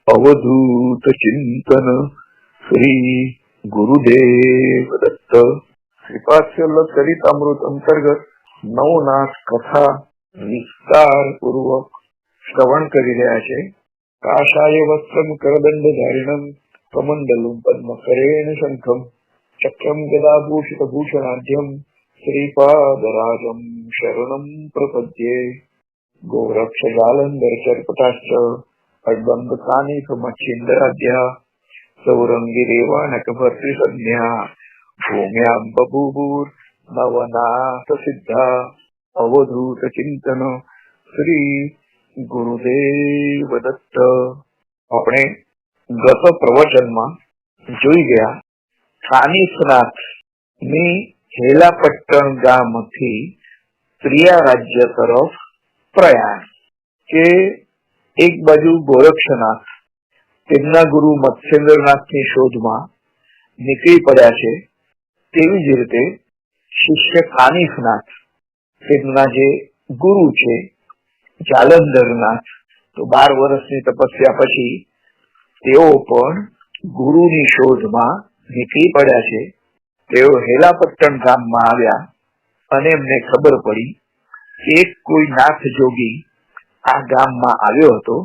अवधूत चिंतन श्री गुरुदेव दत्त। श्रीपादवल्लभ चरितामृत अंतर्गत नवनाथ कथा विस्तार पूर्वक श्रवण કરી રહ્યા છે। કાશાય વસ્ત્રમ કરદંડ ધારિણમ કમંડલમ પદ્મકરેણ શંખમ ચક્રમ ગદાભૂષિત ભૂષણાઢ્યમ શ્રીપાદરાજમ શરણમ પ્રપદ્યે। ગોરક્ષ જાલંધર ચરપટાશ્ચ અડબંબ કાનિક મચ્છિંદરાધ્યા સૌરંગી રેવાણક ભર્તૃસંધ્યા ભૂમ્યામ બભૂભૂર નવનાથ સિદ્ધા। અવધૂત ચિંતન શ્રી ગુરુદેવ દત્ત। આપણે ગત પ્રવચનમાં જોઈ ગયા કાનિસનાથ ની હેલાપટ્ટણ ગામથી ત્રિયા રાજ્ય તરફ પ્રયાણ કે એક બાજુ ગોરક્ષનાથ તેમના ગુરુ મત્સ્યેન્દ્રનાથની શોધમાં નીકળી પડ્યા છે, તેવી જ રીતે શિષ્ય કાનિસનાથ તેમના જે ગુરુ છે જાલંધરનાથ, તો 12 વર્ષની તપસ્યા પછી તેઓ પણ ગુરુની શોધમાં નીકળી પડ્યા છે। તેઓ હેલાપટ્ટણ ગામમાં આવ્યા અને એમને ખબર પડી કે કોઈ નાથ જોગી આ ગામમાં આવ્યો હતો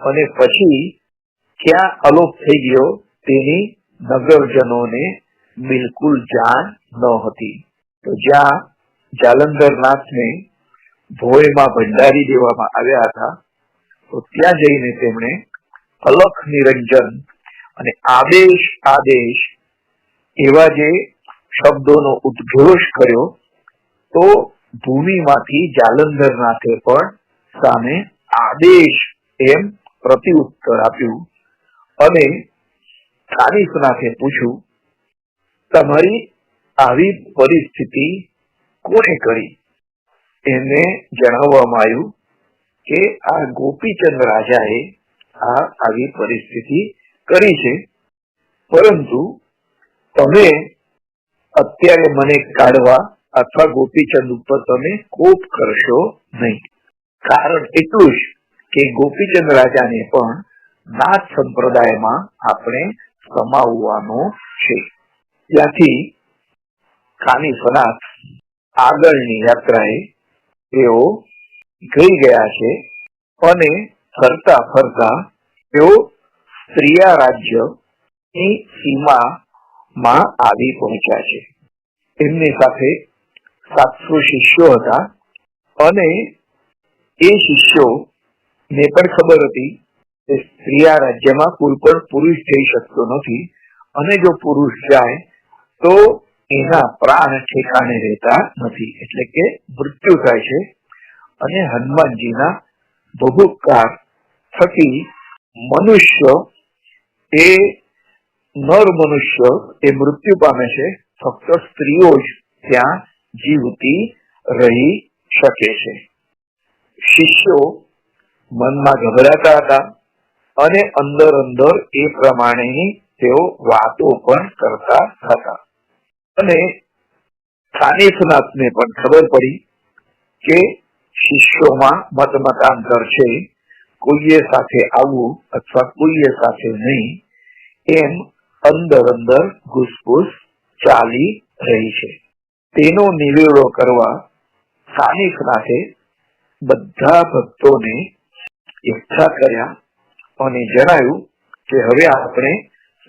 અને પછી ક્યાં અલોપ થઈ ગયો તેની નગરજનોને બિલકુલ જાણ ન હતી। તો જ્યાં જાલંધરનાથને ભોયમાં ભંડારી દેવામાં આવ્યા હતા, તો ત્યાં જઈને તેમણે અલખ નિરંજન અને આદેશ એવા જે શબ્દોનો ઉદ્ઘોષ કર્યો, તો ભૂમિમાંથી જાલંધરનાથે પણ સામે આદેશ એમ પ્રત્યુત્તર આપ્યું અને કાનિસનાથે પૂછ્યું, તમારી આવી પરિસ્થિતિ કોને કરી? એને જણાવવામાં આવ્યું કે આ ગોપીચંદ રાજાએ આવી પરિસ્થિતિ કરી છે, પરંતુ તમે અત્યારે મને કાઢવા અથવા ગોપીચંદ ઉપર તમે કોપ કરશો નહીં। કારણ એટલું જ કે ગોપીચંદ રાજાને પણ નાથ સંપ્રદાયમાં આપણે સમાવવાનો છે। ત્યાંથી કાનિસનાથ આગળની યાત્રાએ તેઓ ગઈ ગયા છે અને ફરતા ફરતા તેઓ ત્રિયા રાજ્યની સીમામાં આવી પહોંચ્યા છે। એમની સાથે 700 શિષ્યો હતા અને એ શિષ્યો ને પણ ખબર હતી કે ત્રિયા રાજ્યમાં કોઈ પણ પુરુષ જઈ શકતો નથી અને જો પુરુષ જાય તો એના પ્રાણ ઠેકાણે રહેતા નથી, એટલે કે મૃત્યુ થાય છે। અને હનુમાનજીના બહુકાર થકી મનુષ્ય એ નર મનુષ્ય એ મૃત્યુ પામે છે, ફક્ત સ્ત્રીઓ જ ત્યાં જીવતી રહી શકે છે। શિષ્યો મનમાં ગભરાતા હતા અને અંદર એ પ્રમાણેની તેઓ વાતો પણ કરતા હતા અને કાનિસનાથને પણ ખબર પડી કે શિષ્યોમાં મતાંતર છે, કોઈએ સાથે આવવું અથવા કોઈએ સાથે નહીં, એમ અંદર ઘૂસપૂસ ચાલી રહી છે। તેનો નિવેડો કરવા કાનિસનાથે બધા ભક્તોને એકઠા કર્યા અને જણાવ્યું કે હવે આપણે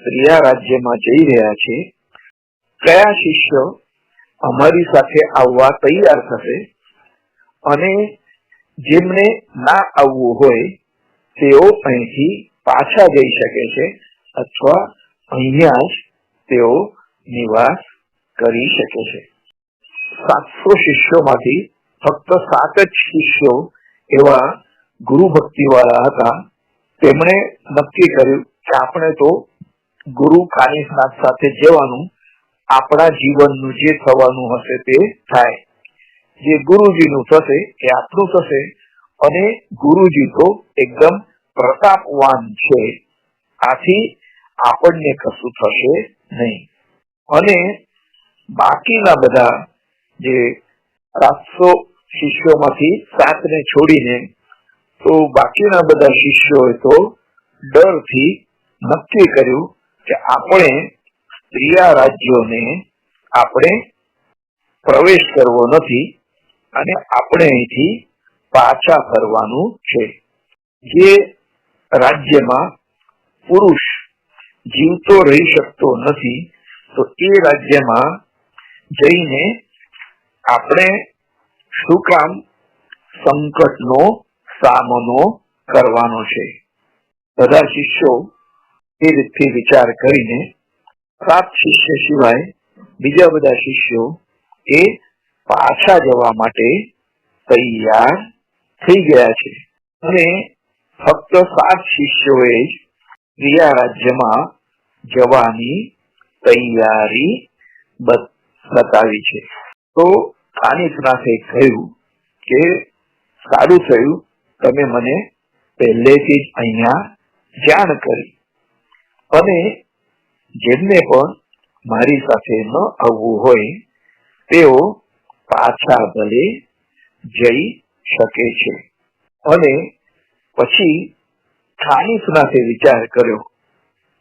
ત્રિયા રાજ્યમાં જઈ રહ્યા છીએ, કયા શિષ્ય અમારી સાથે આવવા તૈયાર થશે અને જેમને ના આવવું હોય તેઓ અહીંથી પાછા જઈ શકે છે અથવા અહીંયા જ તેઓ નિવાસ કરી શકે છે। 700 શિષ્યોમાંથી ફક્ત 7 જ શિષ્યો એવા ગુરુ ભક્તિ વાળા હતા। તેમણે નક્કી કર્યું કે આપણે તો ગુરુ કાનિસનાથ સાથે જવાનું, આપણા જીવનનું જે થવાનું હશે તે થાય, જે ગુરુજીનું થશે એ આપણું થશે અને ગુરુજી તો એકદમ પ્રતાપવાન છે, આથી આપણને કશું થશે નહીં। અને બાકીના બધા જે 700 શિષ્યોમાંથી 7 ને છોડીને તો બાકીના બધા શિષ્યોએ તો ડરથી નક્કી કર્યું કે આપણે સ્ત્રીયા રાજ્યોને આપણે પ્રવેશ કરવો નથી અને આપણે અહીંથી પાછા ફરવાનું છે. જે રાજ્યમાં પુરુષ જીવતો રહી શકતો નથી તો એ રાજ્યમાં જઈને આપણે શું કામ સંકટનો સામનો કરવાનો છે. બધા શિષ્યો એ રીતથી વિચાર કરીને 7 શિષ્ય સિવાય બીજા બધા શિષ્યો એ પાછા જવા માટે તૈયાર થઈ ગયા છે અને ફક્ત 7 શિષ્યોએ જ સ્ત્રીયા રાજ્યમાં જવાની તૈયારી બતાવી છે. તો કાનિફનાથે કહ્યું કે સારું થયું તમે મને પહેલેથી જ અહીંયા જાણ કરી, અને જેમને પણ મારી સાથે ન આવવું હોય તેઓ પાછા ભલે જઈ શકે છે. અને પછી કાનિફનાથે વિચાર કર્યો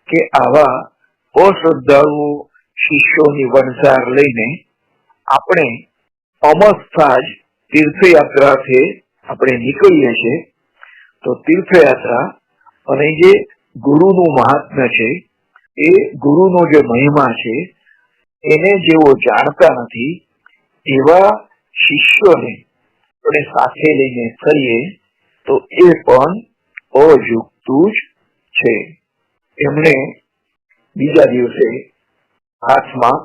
કે આવા અશ્રદ્ધાળુ શિષ્યોની વણઝાર લઈને આપણે અમસ્તા જ તીર્થયાત્રાથી આપણે નીકળીએ છીએ તો તીર્થયાત્રા અને જે ગુરુનું મહાત્મ્ય છે, એ ગુરુનો જે મહિમા છે એને જેઓ જાણતા નથી એવા શિષ્યોને આપણે સાથે લઈને ફરીએ તો એ પણ અયુક્તું જ છે. એમણે બીજા દિવસે હાથમાં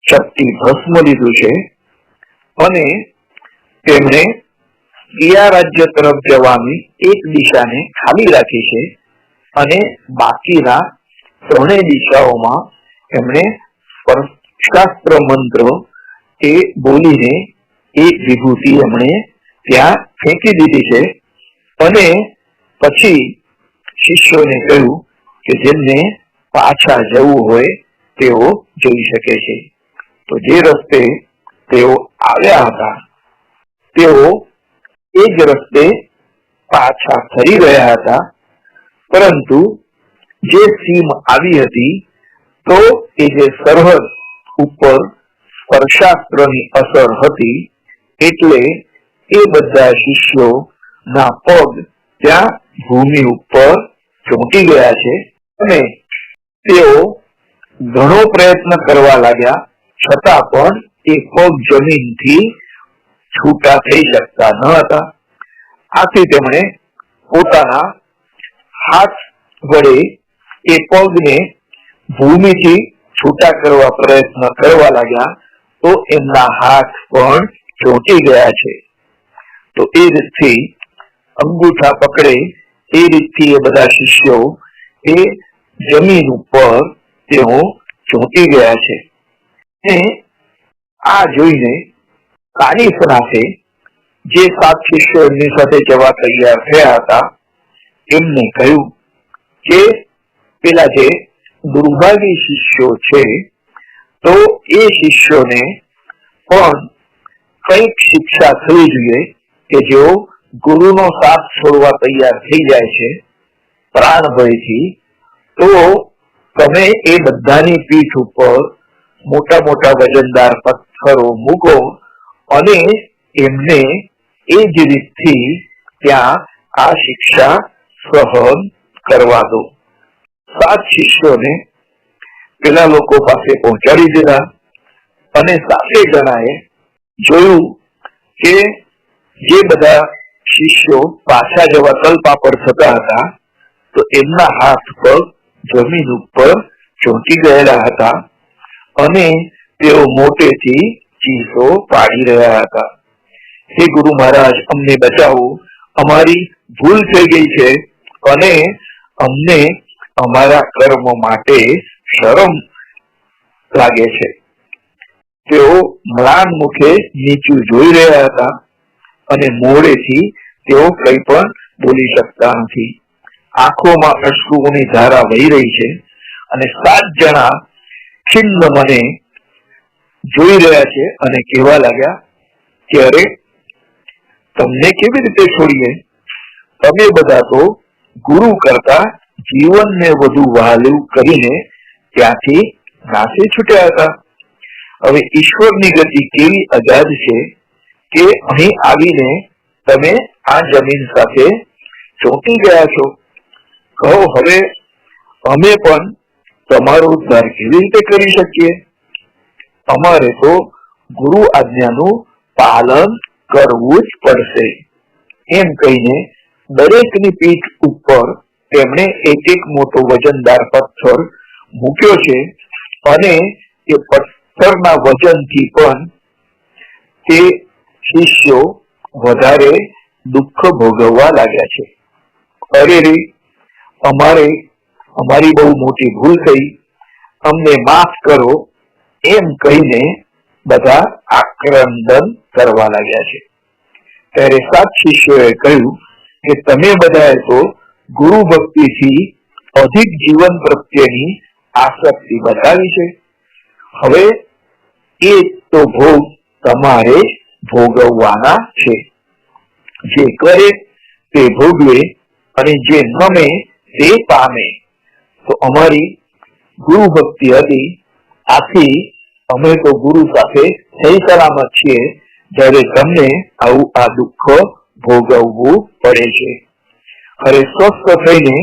ચપટી ભસ્મ લીધું છે અને તેમણે સ્ત્રીયા રાજ્ય તરફ જવાની એક દિશાને ખાલી રાખી છે અને બાકીના 3 દિશાઓમાં એમણે સ્પર્શાસ્ત્ર મંત્ર એ બોલીને એક વિભૂતિ એમણે ત્યાં ફેંકી દીધી છે. અને પછી શિષ્યોને કહ્યું કે જેમને પાછા જવું હોય તેઓ જઈ શકે છે. તો જે રસ્તે તેઓ આવ્યા હતા તેઓ એ જ રસ્તે પાછા ફરી રહ્યા હતા, પરંતુ જે સીમ આવી હતી તો એ જે સરહદ ઉપર સ્પર્શાસ્ત્રની અસર હતી એટલે એ બધા શિષ્યો ના પગ ત્યાં ભૂમિ ઉપર ચોંટી ગયા છે અને તેઓ ઘણો પ્રયત્ન કરવા લાગ્યા છતાં પણ એ પગ જમીનથી છૂટા થઈ શકતા ન હતા. આથી તેમણે પોતાના હાથ વડે એ પગને ભૂમિથી છૂટા કરવા પ્રયત્ન કરવા લાગ્યા તો એમના હાથ પણ ચોંટી ગયા છે. તો એ રીતથી અંગૂઠા પકડે એ રીતથી એ બધા શિષ્યો એ જમીન ઉપર તેઓ ચોંટી ગયા છે. આ જોઈને કાનિફનાથે જે 7 શિષ્યો એમની સાથે જવા તૈયાર થયા હતા એમને કહ્યું કે પેલા જે દુર્ભાગી શિષ્યો છે તો એ શિષ્યોને પણ કઈક શિક્ષા થવી જોઈએ કે જેઓ ગુરુનો સાથ છોડવા તૈયાર થઈ જાય છે પ્રાણ ભયથી, તો તમે એ બધાની પીઠ ઉપર મોટા મોટા વજનદાર પથ્થરો મૂકો અને એમને એ જ રીતથી ત્યાં આ શિક્ષા સહન કરવા દો. 7 શિષ્યોને પેલા લોકો પાસે પહોંચાડી દીધા અને 7 જણાએ જોયું કે જે બધા શિષ્યો પાછા જવા તલપાપડ થતા હતા તો એમના હાથ પગ જમીન ઉપર ચોંટી ગયેલા હતા અને તેઓ મોટેથી ચીસો પાડી રહ્યા હતા. હે ગુરુ મહારાજ, અમને બચાવો, અમારી ભૂલ થઈ ગઈ છે અને અમને અમારા કર્મ માટે શરમ લાગે છે. તેઓ મ્લાન મુખે નીચું જોઈ રહ્યા હતા અને મોઢેથી તેઓ કંઈ પણ બોલી શકતા નથી. આંખોમાં અશ્રુઓની ધારા વહી રહી છે અને 7 જણા ખિન્ન મને જોઈ રહ્યા છે અને કહેવા લાગ્યા કે અરે, તમને કેવી રીતે છોડીએ? તમે બધા તો ગુરુ કરતા જીવનને વધુ વહાલું કરીને ત્યાંથી નાસી છૂટ્યા હતા. હવે ઈશ્વરની ગતિ કેવી અગાધ છે કે અહીં આવીને તમે આ જમીન સાથે ચોંટી ગયા છો. કહો હવે અમે પણ તમારો ઉદ્ધાર કેવી રીતે કરી શકીએ? અમારે તો ગુરુ આજ્ઞાનું પાલન કરવું જ પડશે. એમ કહીને દરેકની પીઠ ઉપર તેમણે એક એક મોટો વજનદાર પથ્થર મૂક્યો છે અને એ પથ્થરના વજનથી પણ તે શિષ્યો વધારે દુઃખ ભોગવવા લાગ્યા છે. અરે રે, અમારી બહુ મોટી ભૂલ થઈ, અમને માફ કરો એમ કહીને બધા આક્રંદન કરવા લાગ્યા છે. ત્યારે 7 શિષ્યોએ કહ્યું કે તમે બધાએ તો ગુરુ ભક્તિથી અધિક જીવન પ્રત્યેની આસક્તિ બતાવી છે. હવે એ તો ભોગ તમારે ભોગવવાના છે. જે કરે તે ભોગવે અને જે નમે તે પામે. તો અમારી ગુરુ ભક્તિ હતી, આથી અમે તો ગુરુ સાથે સહી સલામત છીએ, જ્યારે તમને આવું આ દુઃખ ભોગવવું પડે છે. હવે સ્વસ્થ થઈને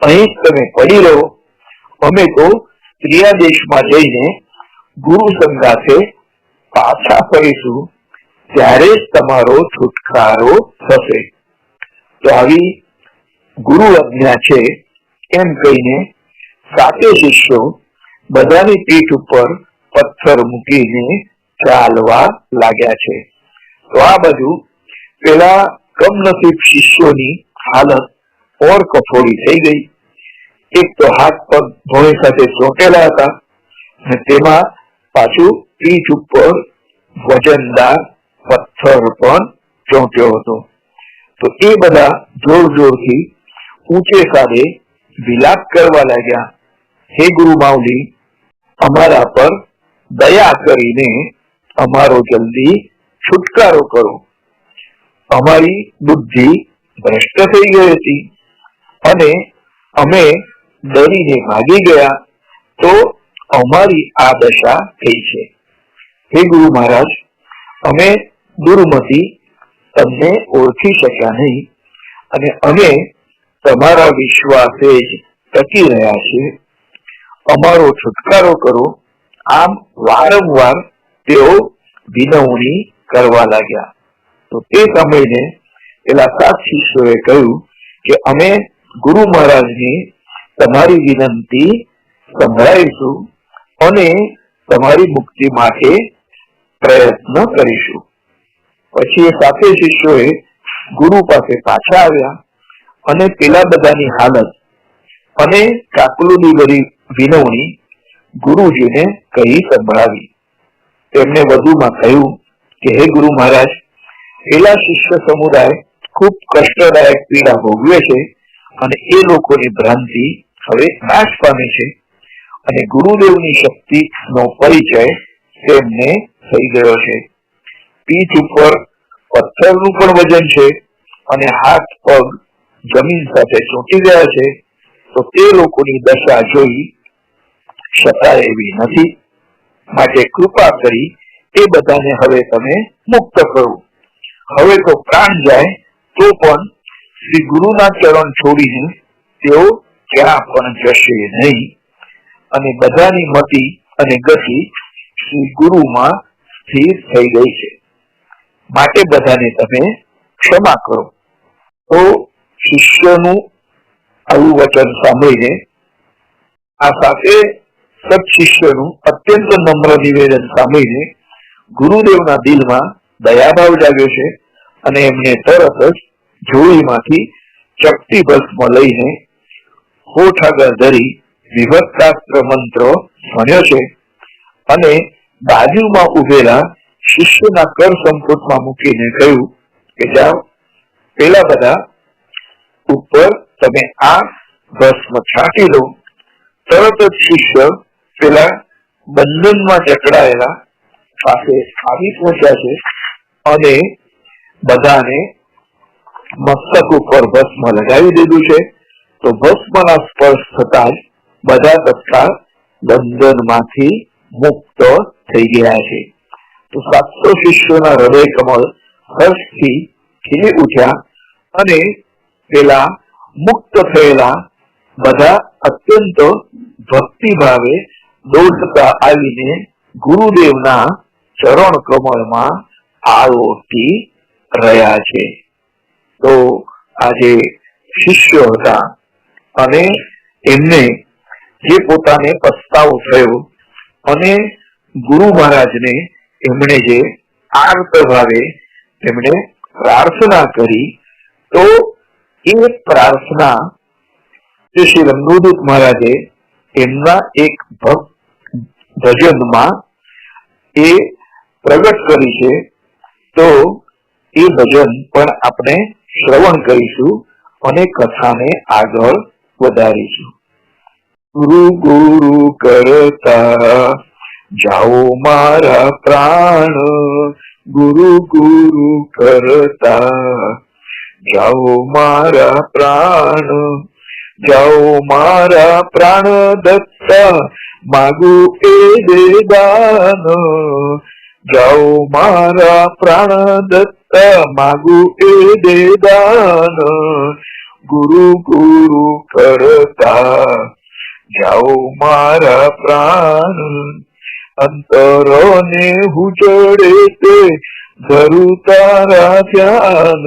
અહીં તમે પડી રહો. અમે તો ત્રિયા દેશમાં જઈને ગુરુ સંગાથે પાછા ફરીશું, ત્યારે જ તમારો છુટકારો થશે. તો આવી ગુરુ આજ્ઞા છે એમ કહીને 7 શિષ્યો બધાની પીઠ ઉપર પથ્થર મૂકીને ચાલવા લાગ્યા છે. તો આ બધું પેલા કમનસીબ શિષ્યોની હાલત ઓર કફોડી થઈ ગઈ. એક તો હાથ પગ ભોંય સાથે ચોંટેલા હતા અને તેમાં પાછું પીઠ ઉપર વજનદાર પથ્થર પણ ચોંટ્યો હતો. તો એ બધા જોર જોરથી ઊંચે સાદે વિલાપ કરવા લાગ્યા, હે ગુરુ માઉલી, અમારા પર દયા કરીને અમારો જલ્દી છુટકારો કરો. અમારી બુદ્ધિ ભ્રષ્ટ થઈ ગઈ હતી અને અમે ડરીને ભાગી ગયા, તો અમારી આ દશા થઈ છે. હે ગુરુ મહારાજ, અમે દુર્મતિ તમને ઓળખી શક્યા નહીં અને અમે તમારા વિશ્વાસે જ ટકી રહ્યા છીએ. અમારો છુટકારો કરો. આમ વારંવાર તેઓ વિનવણી કરવા લાગ્યા. તો તે સમયે પેલા 7 શિષ્યોએ કહ્યું કે અમે ગુરુ મહારાજની તમારી વિનંતી સંભળાવીશું અને તમારી મુક્તિ માટે પ્રયત્ન કરીશું. પછી એ 7 શિષ્યોએ ગુરુ પાસે પાછા આવ્યા અને પેલા બધાની હાલત અને કાકલુની ભરી વિનવણી ગુરુજીને કહી સંભળાવી. તેમને વધુમાં કહ્યું કે હે ગુરુ મહારાજ, પેલા શિષ્ય સમુદાય ખૂબ કષ્ટદાયક પીડા ભોગવે છે અને એ લોકોની ભ્રાંતિ હવે નાશ પામી છે અને ગુરુદેવની શક્તિનો પરિચય તેમને થઈ ગયો છે. પીઠ ઉપર પથ્થરનું પણ વજન છે અને હાથ પગ જમીન સાથે ચોંટી ગયા છે. તો તે લોકોની દશા જોઈ શકાય એવી નથી. માટે કૃપા કરી એ બધાને હવે તમે મુક્ત કરો. હવે તો પ્રાણ જાય તો પણ શ્રી ગુરુના ચરણ છોડીને તેઓ ક્યાં પણ જશે નહીં અને બધાની મતિ અને ગતિ શ્રી ગુરુમાં સ્થિર થઈ ગઈ છે. માટે બધાને તમે ક્ષમા કરો. તો શિષ્યનું આવું વચન સાંભળીને આ 7 સત્શિષ્યનું અત્યંત નમ્ર નિવેદન સાંભળીને ગુરુદેવના દિલમાં દયાભાવ જાગ્યો છે અને એમને તરત જ જોડીમાંથી ચપટી ભસ્મ લઈને હોઠ આગળ ધરી વિભક્તાસ્ત્ર મંત્ર ભણ્યો છે અને બાજુમાં ઉભેલા શિષ્યના કર સંપુટમાં મૂકીને કહ્યું કે જાઓ, પેલા બધા ઉપર તમે આ ભસ્મ છાંટી દો. તરત જ શિષ્ય પેલા બંધનમાં જકડાયેલા પાસે આવી પહોંચ્યા છે અને બધાને મસ્તક ઉપર ભસ્મ લગાવી દીધું છે તો ભસ્મના સ્પર્શ થતા જ બધા તત્કાળ બંધનમાંથી મુક્ત થઈ ગયા છે. તો 700 શિષ્યોના હૃદય કમળ હર્ષથી ખીલી ઉઠ્યા અને પેલા મુક્ત થયેલા બધા અત્યંત ભક્તિભાવે દોડતા આવીને ગુરુદેવના ચરણ કમળમાં આરોટી રહ્યા છે. તો આજે શિષ્યો હતા અને એમને જે પોતાને પસ્તાવો થયો અને ગુરુ મહારાજને એમણે જે આર્ત ભાવે એમણે પ્રાર્થના કરી, તો એ પ્રાર્થના શ્રી રંગોદૂત મહારાજે એમના એક ભજનમાં એ પ્રગટ કરી છે. તો એ ભજન પણ આપણે શ્રવણ કરીશું અને કથાને આગળ વધારીશું. ગુરુ ગુરુ કરતા જાઓ મારા પ્રાણ, ગુરુ ગુરુ કરતા જાઓ મારા પ્રાણ, જાઓ મારા પ્રાણ દત્તા માગુ એ દેદાન, જાઓ મારા પ્રાણ દત્તા માગુ એ દેદાન, ગુરુ ગુરુ કરતા જાઓ મારા પ્રાણ. અંતરોને હુજડે તે ધરું તારા ધ્યાન,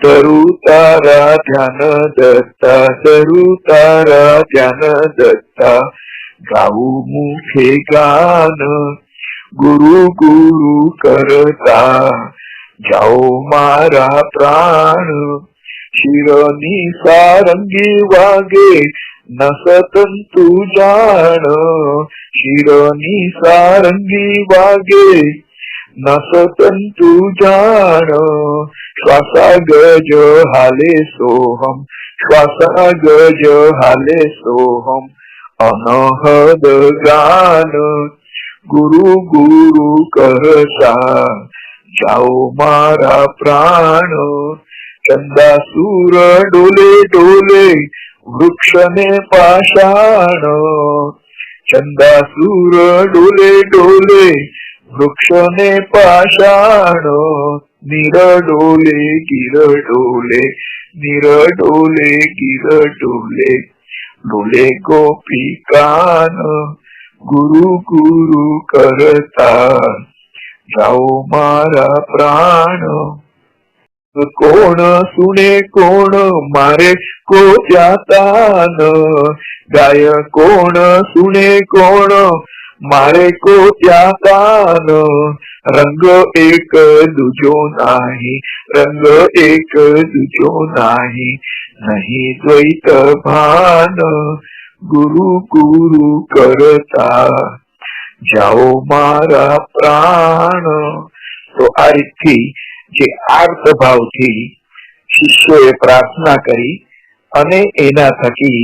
ધરું તારા ધ્યાન દત્તા, ધરું તારા ધ્યાન દત્તા, ગાવું મુખે ગાન, ગુરુ ગુરુ કરતા જાઓ મારા પ્રાણ. શિરની સારંગી વાગે નસતંતુ જાણ, શિરની સારંગી વાગે નસતંતુ જાણ, શ્વાસા ગજ હાલે સોહમ, શ્વાસા ગજ હાલે સોહમ, અનહદ ગાન, ગુરુ ગુરુ કરતા જાઓ મારા પ્રાણ. ચંદાસુર ડોલે ડોલે વૃક્ષને પાષાણ, ચંદાસુર ડોલે ડોલે વૃક્ષને પાષાણ, નીર ડોલે ગીર ડોલે, નીર ડોલે ગીર ડોલે, ડોલે ગોપી કાન, ગુરુ ગુરુ કરતા જાઓ મારા પ્રાણ. કોણ સુને કોણ મારે કો ત્યાતાન, ગાય કોણ સુને કોણ મારે કો ત્યાતાન, રંગ એક દૂજો નાહી, રંગ એક દૂજો નાહી, નહીં દ્વૈત ભાન, ગુરુ ગુરુ કરતા જાઓ મારા પ્રાણ. તો આ રીતથી જે આર્ત ભાવથી શિષ્યોએ પ્રાર્થના કરી અને એના થકી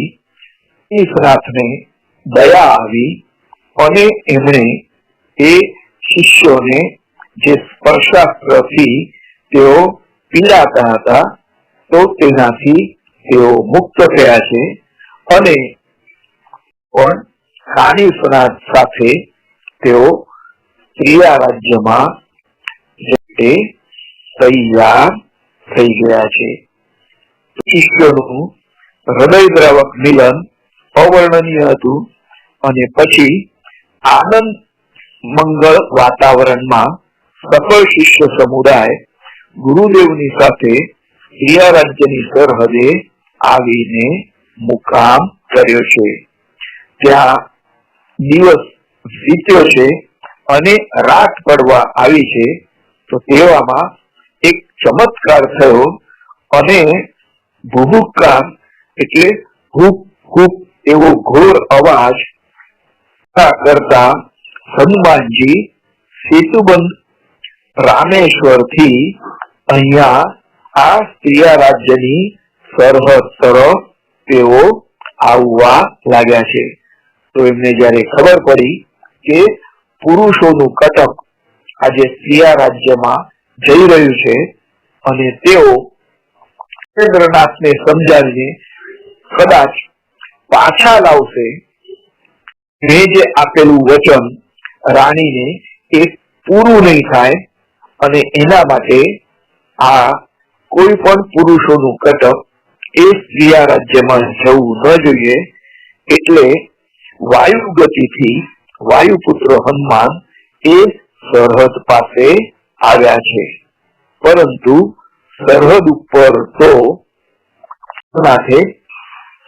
ઈશનાથને દયા આવી અને એમણે એ શિષ્યોને જે સ્પર્શાસ્ત્રથી તેઓ પીડાતા હતા તો તેનાથી તેઓ મુક્ત થયા છે અને પણ કાનિફનાથ સાથે તેઓ ત્રિયા રાજ્યમાં તૈયાર થઈ ગયા છે. શિષ્યોનું હૃદયદ્રાવક મિલન અવર્ણનીય હતું અને પછી આનંદ મંગળ વાતાવરણમાં સફળ શિષ્ય સમુદાય ગુરુદેવની સાથે ત્રિયા રાજ્યની સરહદે આવીને મુકામ કર્યો છે. ત્યાં દિવસ વીત્યો છે અને રાત પડવા આવી છે. તો તેવામાં એક ચમત્કાર થયો અને ભૂભુક્કાર એટલે હૂપ હૂપ એવો ઘોર અવાજ કરતા હનુમાનજી સેતુબંધ રામેશ્વર થી અહીંયા આ ત્રિયા રાજ્યની સરહદ તરફ તેઓ આવવા લાગ્યા છે. તો એમને જયારે ખબર પડી કે પુરુષોનું કટક આજે ત્રિયા રાજ્યમાં જઈ રહ્યું છે અને તેઓ ચંદ્રનાથને સમજાવીને કદાચ પાછા લાવશે, મેં જે આપેલું વચન રાણીને એ પૂરું નહીં થાય અને એના માટે આ કોઈ પણ પુરુષોનું કટક એ સ્ત્રીયા રાજ્યમાં જવું ન જોઈએ. એટલે વાયુ ગતિથી વાયુપુત્ર હનુમાન એ સરહદ પાસે આવ્યા છે. પરંતુ સરહદ ઉપર તો સાથે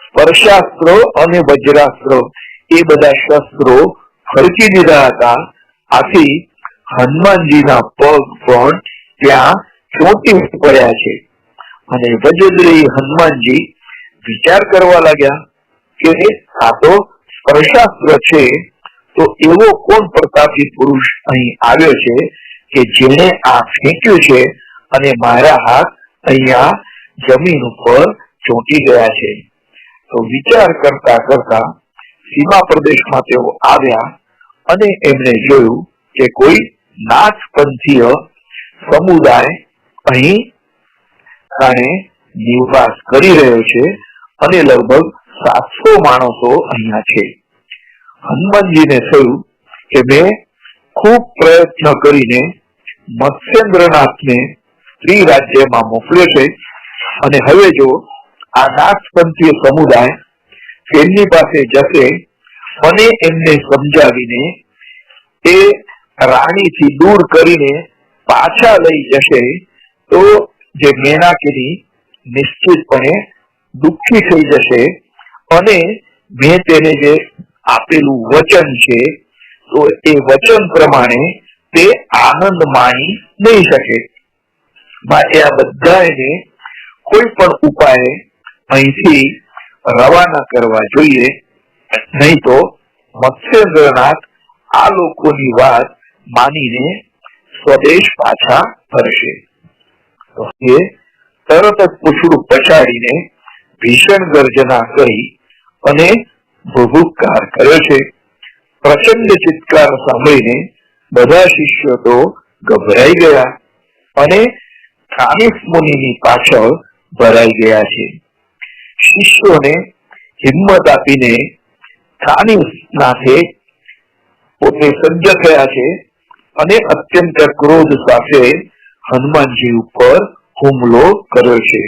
સ્પર્શાસ્ત્ર અને વજ્રાસ્ત્ર એ બધા શસ્ત્રો ફરકી દીધા હતા. આથી હનુમાનજીના પગ પણ ત્યાં ચોંટી પડ્યા છે. અને વજ્રદેહી હનુમાનજી વિચાર કરવા લાગ્યા કે આ તો સ્પર્શાસ્ત્ર છે, તો એવો કોણ પ્રતાપી પુરુષ અહીં આવ્યો છે કે જેણે આ ફેંક્યું છે અને મારા હાથ અહીંયા જમીન ઉપર ચોંટી ગયા છે. તો વિચાર કરતા કરતા સીમા પ્રદેશમાં તેઓ આવ્યા અને એમણે જોયું કે કોઈ નાથપંથીય સમુદાય અહીં નિવાસ કરી રહ્યો છે અને લગભગ 700 માણસો અહીંયા છે. હનુમાનજીને થયું કે મેં ખૂબ પ્રયત્ન કરીને મત્સ્યેન્દ્રનાથને સ્ત્રી રાજ્યમાં મોકલ્યો છે અને હવે જો આ નાથપંથીય સમુદાય તેમની પાસે જશે અને એમને સમજાવીને એ રાણીથી દૂર કરીને પાછા લઈ જશે તો જે મેનાકિની નિશ્ચિતપણે દુઃખી થઈ જશે અને મેં તેને જે આપેલું વચન છે તો એ વચન પ્રમાણે તે આનંદ માણી નહીં શકે. માટે આ બધાને કોઈ પણ ઉપાય અહીંથી રવાના કરવા જોઈએ, નહીં તો મત્સ્યેન્દ્રનાથ આ લોકોની વાત માનીને સ્વદેશ પાછા ફરશે. તો એ તરત જ પૂછડું પછાડીને ભીષણ ગર્જના કરી અને ભૂભૂતકાર કર્યો છે. પ્રચંડ ચિત્કાર સાંભળીને બધા શિષ્યો તો ગભરાઈ ગયા અને કાનિફ મુનિની પાછળ ભરાઈ ગયા છે. શિષ્યોને હિંમત આપીને કાનિફનાથે પોતે સજ્જ થયા છે અને અત્યંત ક્રોધ સાથે હનુમાનજી ઉપર હુમલો કર્યો છે.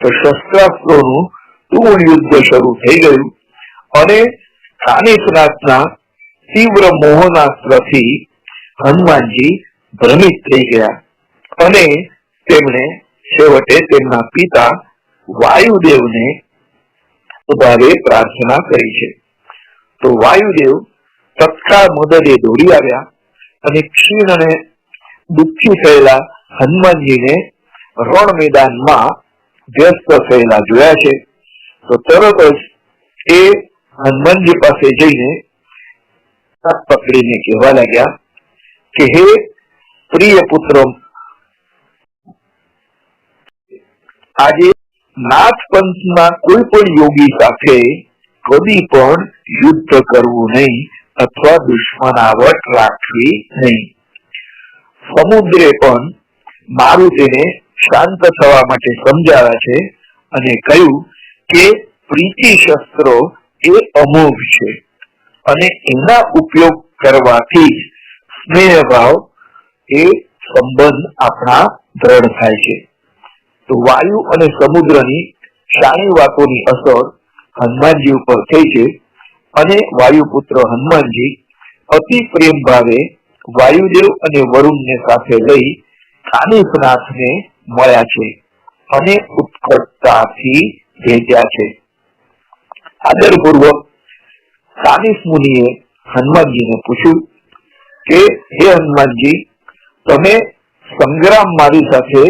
તો શસ્ત્રાસ્ત્રોનું તુણ યુદ્ધ શરૂ થઈ ગયું અને કાનિફનાથના તીવ્ર મોહનાસ્ત્રથી હનુમાનજી ભ્રમિત થઈ ગયા અને તેમણે છેવટે તેમના પિતા વાયુદેવને ઉભારે પ્રાર્થના કરી છે. તો વાયુદેવ તત્કાળ મદદે દોડી આવ્યા અને ક્ષીણ અને દુઃખી થયેલા હનુમાનજીને રણ મેદાનમાં વ્યસ્ત થયેલા જોયા છે. તો તરત જ એ હનુમાનજી પાસે જઈને પકડીને કહેવા લાગ્યા કે હે પ્રિય પુત્ર, આજે નાથપંથના કોઈ પણ યોગી સાથે કદી પણ યુદ્ધ કરવું નહીં અથવા દુશ્મનાવટ રાખવી નહીં. સમુદ્રે પણ મારું તેને શાંત થવા માટે સમજાવ્યા છે અને કહ્યું કે પ્રીતિ શસ્ત્રો એ અમોઘ છે અને એના ઉપયોગ કરવાથી સ્નેહ ભાવ એ સંબંધ આપણા દ્રઢ થાય છે. તો વાયુ અને સમુદ્રની શાણી વાતોની અસર હનુમાનજી ઉપર થઈ છે અને વાયુપુત્ર હનુમાનજી અતિ પ્રેમ ભાવે વાયુદેવ અને વરુણને સાથે લઈ કાનિફનાથને મળ્યા છે અને ઉત્કટતાથી ભેટ્યા છે. આદરપૂર્વક કાનિફ મુનિએ હનુમાનજીને પૂછ્યું કે હે હનુમાનજી, તમે સંગ્રામ મારી સાથે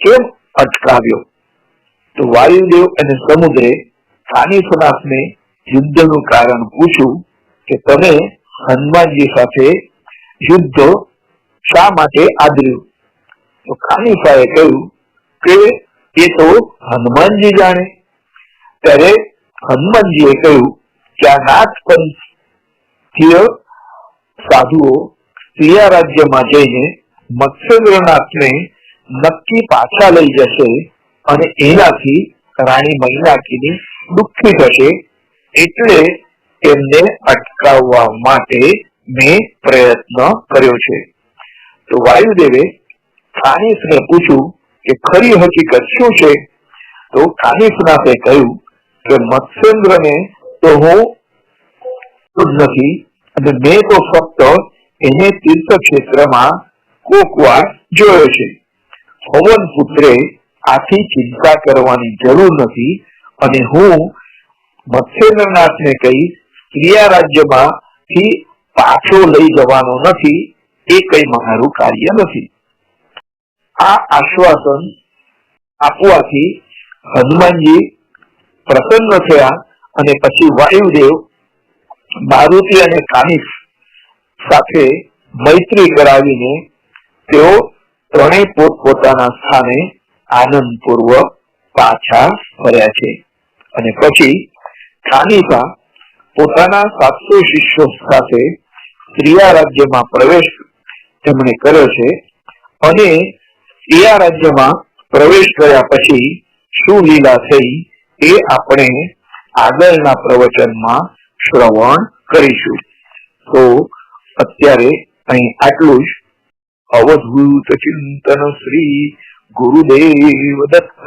કેમ અટકાવ્યો? તો વાયુદેવ અને સમુદ્રે કાનિફનાથને યુદ્ધનું કારણ પૂછ્યું કે તમે હનુમાનજી સાથે યુદ્ધ શા માટે આદર્યું? તો કાનિફાએ કહ્યું કે એ તો હનુમાનજી જાણે. ત્યારે હનુમાનજીએ કહ્યું કે આ નાથપંથીય સાધુઓ સ્ત્રીયા રાજ્યમાં જઈને મત્સ્યેન્દ્રનાથને નક્કી પાછા લઈ જશે અને એનાથી રાણી મૈનાકીની દુઃખી થશે, એટલે તેમને અટકાવવા માટે મેં પ્રયત્ન કર્યો છે. તો વાયુદેવે કાનિફને પૂછ્યું કે ખરી હકીકત શું છે? તો કાનિફનાથે કહ્યું કે મત્સ્યેન્દ્રને તો હું નથી, અને મેં તો ફક્ત એને તીર્થક્ષેત્રમાં કોક વાર જોયો છે. પવન પુત્રે આથી ચિંતા કરવાની જરૂર નથી, અને હું મત્સ્યેન્દ્રનાથને કહી સ્ત્રીયા રાજ્યમાંથી પાછો લઈ જવાનો નથી, એ કઈ મારું કાર્ય નથી. આ આશ્વાસન આપવાથી હનુમાનજી પ્રસન્ન થયા, અને પછી વાયુદેવ મારુતિ અને કાનિફ સાથે મૈત્રી કરાવીને તેઓ ત્રણેય પોતપોતાના સ્થાને આનંદપૂર્વક પાછા ફર્યા છે. અને પછી કાનિફા પોતાના 700 શિષ્યો સાથે સ્ત્રીયા રાજ્યમાં પ્રવેશ તેમણે કર્યો છે, અને સ્ત્રીયા રાજ્યમાં પ્રવેશ કર્યા પછી શું લીલા થઈ એ આપણે આગળના પ્રવચનમાં શ્રવણ કરીશું. તો અત્યારે અહીં આટલું જ. અવધૂત ચિંતન શ્રી ગુરુદેવ દત્ત.